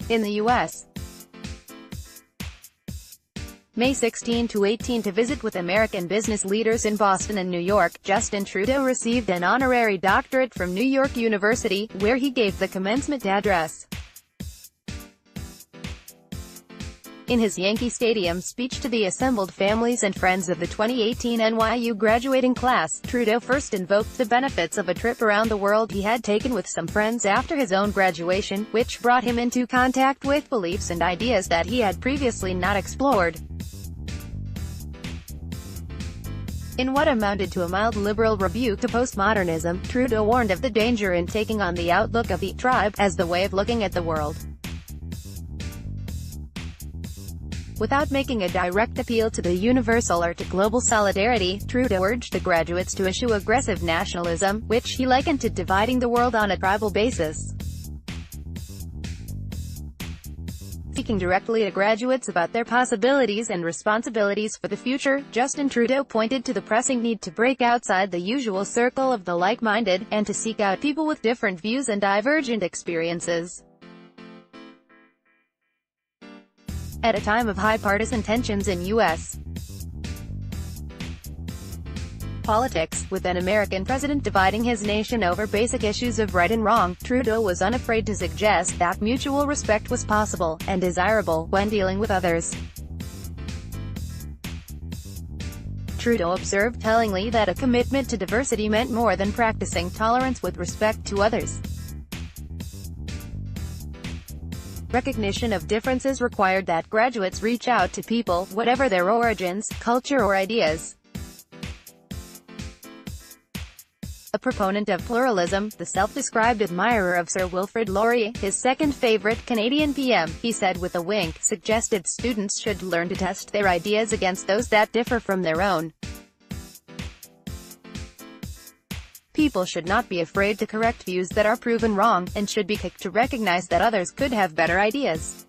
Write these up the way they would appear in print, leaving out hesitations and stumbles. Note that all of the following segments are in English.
in the U.S. May 16 to 18 to visit with American business leaders in Boston and New York, Justin Trudeau received an honorary doctorate from New York University, where he gave the commencement address. In his Yankee Stadium speech to the assembled families and friends of the 2018 NYU graduating class, Trudeau first invoked the benefits of a trip around the world he had taken with some friends after his own graduation, which brought him into contact with beliefs and ideas that he had previously not explored. In what amounted to a mild liberal rebuke to postmodernism, Trudeau warned of the danger in taking on the outlook of the tribe as the way of looking at the world. Without making a direct appeal to the universal or to global solidarity, Trudeau urged the graduates to eschew aggressive nationalism, which he likened to dividing the world on a tribal basis. Speaking directly to graduates about their possibilities and responsibilities for the future, Justin Trudeau pointed to the pressing need to break outside the usual circle of the like-minded, and to seek out people with different views and divergent experiences. At a time of high partisan tensions in U.S. politics, with an American president dividing his nation over basic issues of right and wrong, Trudeau was unafraid to suggest that mutual respect was possible, and desirable, when dealing with others. Trudeau observed tellingly that a commitment to diversity meant more than practicing tolerance with respect to others. Recognition of differences required that graduates reach out to people, whatever their origins, culture or ideas. A proponent of pluralism, the self-described admirer of Sir Wilfrid Laurier, his second favorite Canadian PM, he said with a wink, suggested students should learn to test their ideas against those that differ from their own. People should not be afraid to correct views that are proven wrong, and should be quick to recognize that others could have better ideas.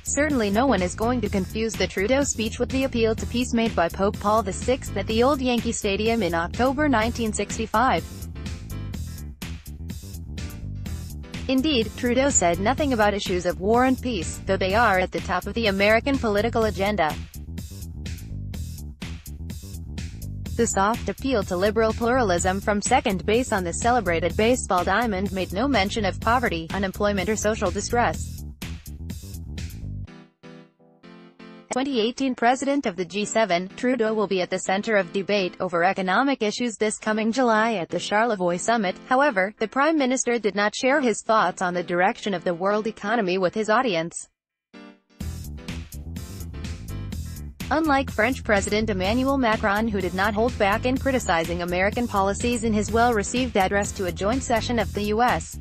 Certainly no one is going to confuse the Trudeau speech with the appeal to peace made by Pope Paul VI at the old Yankee Stadium in October 1965. Indeed, Trudeau said nothing about issues of war and peace, though they are at the top of the American political agenda. The soft appeal to liberal pluralism from second base on the celebrated baseball diamond made no mention of poverty, unemployment or social distress. 2018 president of the G7, Trudeau will be at the center of debate over economic issues this coming July at the Charlevoix summit. However, the Prime Minister did not share his thoughts on the direction of the world economy with his audience. Unlike French President Emmanuel Macron, who did not hold back in criticizing American policies in his well-received address to a joint session of the U.S.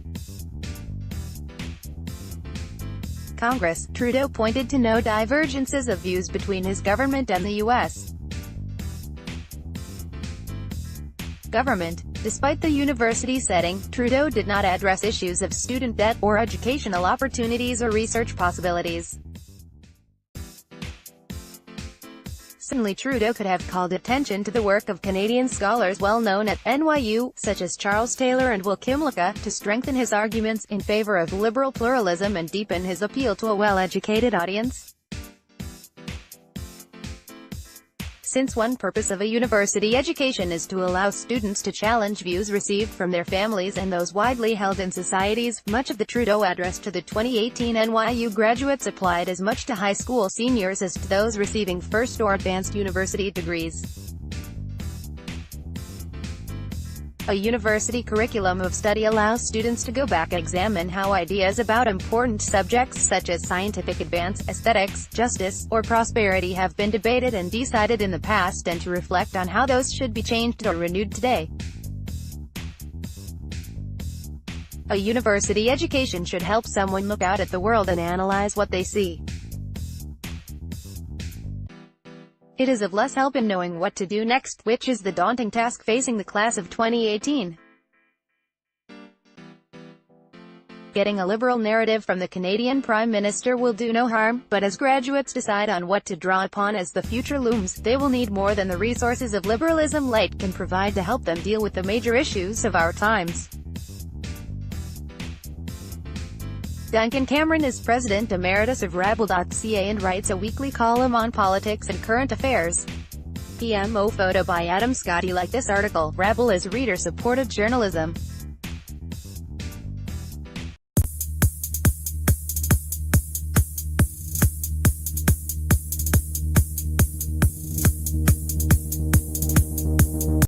Congress, Trudeau pointed to no divergences of views between his government and the U.S. government. Despite the university setting, Trudeau did not address issues of student debt, or educational opportunities or research possibilities. Certainly Trudeau could have called attention to the work of Canadian scholars well known at NYU, such as Charles Taylor and Will Kimlicka, to strengthen his arguments in favor of liberal pluralism and deepen his appeal to a well-educated audience. Since one purpose of a university education is to allow students to challenge views received from their families and those widely held in societies, much of the Trudeau address to the 2018 NYU graduates applied as much to high school seniors as to those receiving first or advanced university degrees. A university curriculum of study allows students to go back and examine how ideas about important subjects such as scientific advance, aesthetics, justice, or prosperity have been debated and decided in the past, and to reflect on how those should be changed or renewed today. A university education should help someone look out at the world and analyze what they see. It is of less help in knowing what to do next, which is the daunting task facing the class of 2018. Getting a liberal narrative from the Canadian Prime Minister will do no harm, but as graduates decide on what to draw upon as the future looms, they will need more than the resources of liberalism lite can provide to help them deal with the major issues of our times. Duncan Cameron is president emeritus of Rabble.ca and writes a weekly column on politics and current affairs. PMO photo by Adam Scotty. Like this article, Rabble is reader-supported journalism.